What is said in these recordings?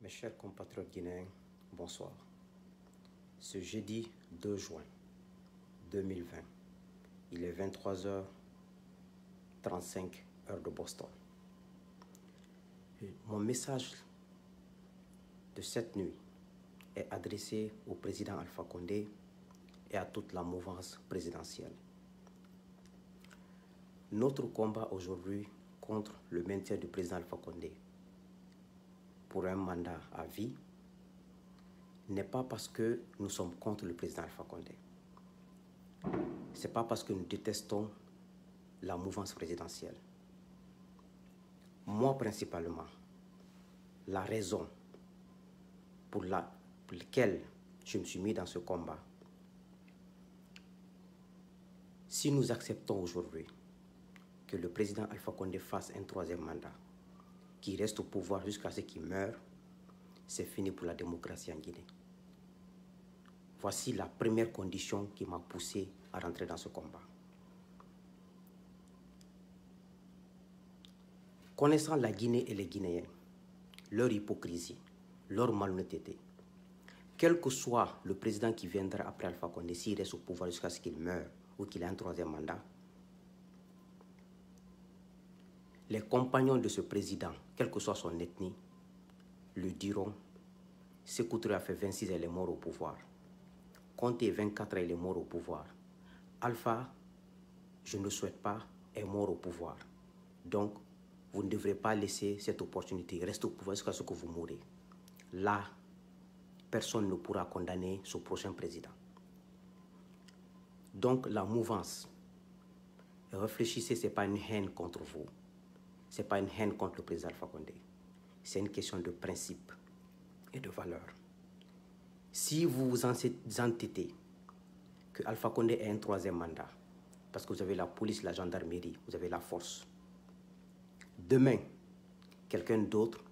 Mes chers compatriotes guinéens, bonsoir. Ce jeudi 2 juin 2020, il est 23h35 heure de Boston. Mon message de cette nuit est adressé au président Alpha Condé et à toute la mouvance présidentielle. Notre combat aujourd'hui contre le maintien du président Alpha Condé pour un mandat à vie n'est pas parce que nous sommes contre le président Alpha Condé. Ce n'est pas parce que nous détestons la mouvance présidentielle. Moi, principalement, la raison pour laquelle je me suis mis dans ce combat, si nous acceptons aujourd'hui que le président Alpha Condé fasse un troisième mandat, qui reste au pouvoir jusqu'à ce qu'il meure, c'est fini pour la démocratie en Guinée. Voici la première condition qui m'a poussé à rentrer dans ce combat. Connaissant la Guinée et les Guinéens, leur hypocrisie, leur malhonnêteté, quel que soit le président qui viendra après Alpha Condé, s'il reste au pouvoir jusqu'à ce qu'il meure ou qu'il ait un troisième mandat, les compagnons de ce président, quelle que soit son ethnie, le diront. Sékou Touré a fait 26 ans, il est mort au pouvoir. Conté 24 ans, il est mort au pouvoir. Alpha, je ne le souhaite pas, est mort au pouvoir. Donc, vous ne devrez pas laisser cette opportunité. Restez au pouvoir jusqu'à ce que vous mourrez. Là, personne ne pourra condamner ce prochain président. Donc, la mouvance, réfléchissez, ce n'est pas une haine contre vous. Ce n'est pas une haine contre le président Alpha Condé. C'est une question de principe et de valeur. Si vous vous entêtez que Alpha Condé ait un troisième mandat, parce que vous avez la police, la gendarmerie, vous avez la force, demain, quelqu'un d'autre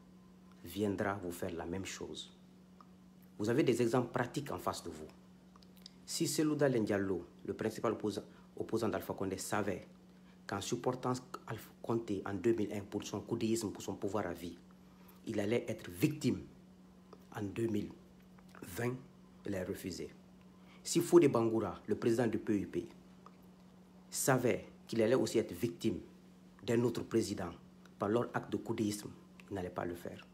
viendra vous faire la même chose. Vous avez des exemples pratiques en face de vous. Si Cellou Dalein Diallo, le principal opposant d'Alpha Condé, savait qu'en supportant Alpha Condé en 2001 pour son coudéisme, pour son pouvoir à vie, il allait être victime en 2020, il a refusé. Si Fodé Bangoura, le président du PUP, savait qu'il allait aussi être victime d'un autre président par leur acte de coudéisme, il n'allait pas le faire.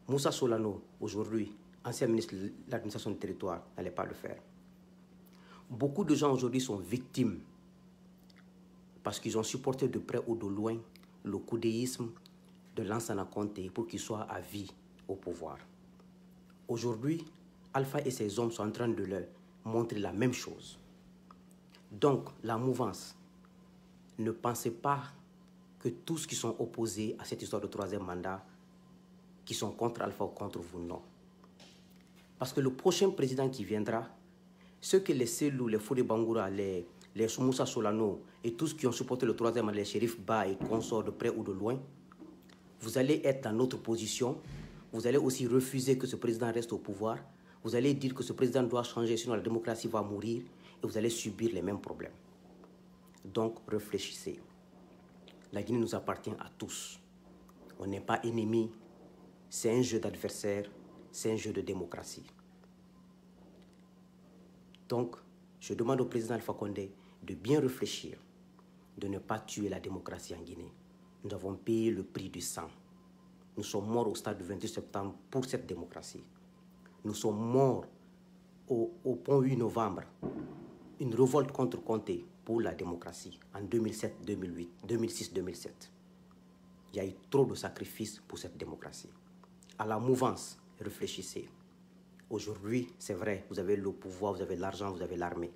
Moussa Solano, aujourd'hui, ancien ministre de l'administration du territoire, n'allait pas le faire. Beaucoup de gens aujourd'hui sont victimes parce qu'ils ont supporté de près ou de loin le coudéisme de Lansana Conté pour qu'il soit à vie au pouvoir. Aujourd'hui, Alpha et ses hommes sont en train de leur montrer la même chose. Donc, la mouvance, ne pensez pas que tous qui sont opposés à cette histoire de troisième mandat, qui sont contre Alpha ou contre vous, non. Parce que le prochain président qui viendra, ceux que les Cellou, les Fodé Bangoura, les Moussa Solano et tous qui ont supporté le troisième mandat, les shérifs Ba et consorts de près ou de loin, vous allez être dans notre position. Vous allez aussi refuser que ce président reste au pouvoir. Vous allez dire que ce président doit changer, sinon la démocratie va mourir. Et vous allez subir les mêmes problèmes. Donc, réfléchissez. La Guinée nous appartient à tous. On n'est pas ennemis. C'est un jeu d'adversaire. C'est un jeu de démocratie. Donc, je demande au président Alpha Condé de bien réfléchir, de ne pas tuer la démocratie en Guinée. Nous avons payé le prix du sang. Nous sommes morts au stade du 28 septembre pour cette démocratie. Nous sommes morts au pont 8 novembre, une révolte contre Conté pour la démocratie en 2007-2008, 2006-2007. Il y a eu trop de sacrifices pour cette démocratie. À la mouvance, réfléchissez. Aujourd'hui, c'est vrai, vous avez le pouvoir, vous avez l'argent, vous avez l'armée.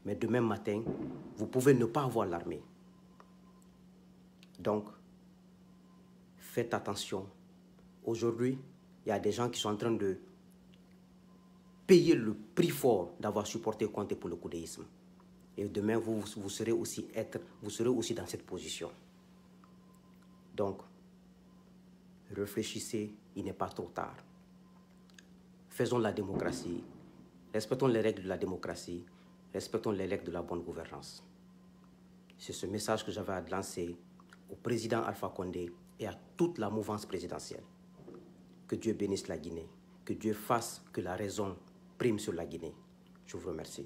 Mais demain matin, vous pouvez ne pas avoir l'armée. Donc, faites attention. Aujourd'hui, il y a des gens qui sont en train de payer le prix fort d'avoir supporté Conté pour le coudéisme. Et demain, vous serez aussi dans cette position. Donc, réfléchissez, il n'est pas trop tard. Faisons la démocratie, respectons les règles de la démocratie, respectons les règles de la bonne gouvernance. C'est ce message que j'avais à lancer au président Alpha Condé et à toute la mouvance présidentielle. Que Dieu bénisse la Guinée. Que Dieu fasse que la raison prime sur la Guinée. Je vous remercie.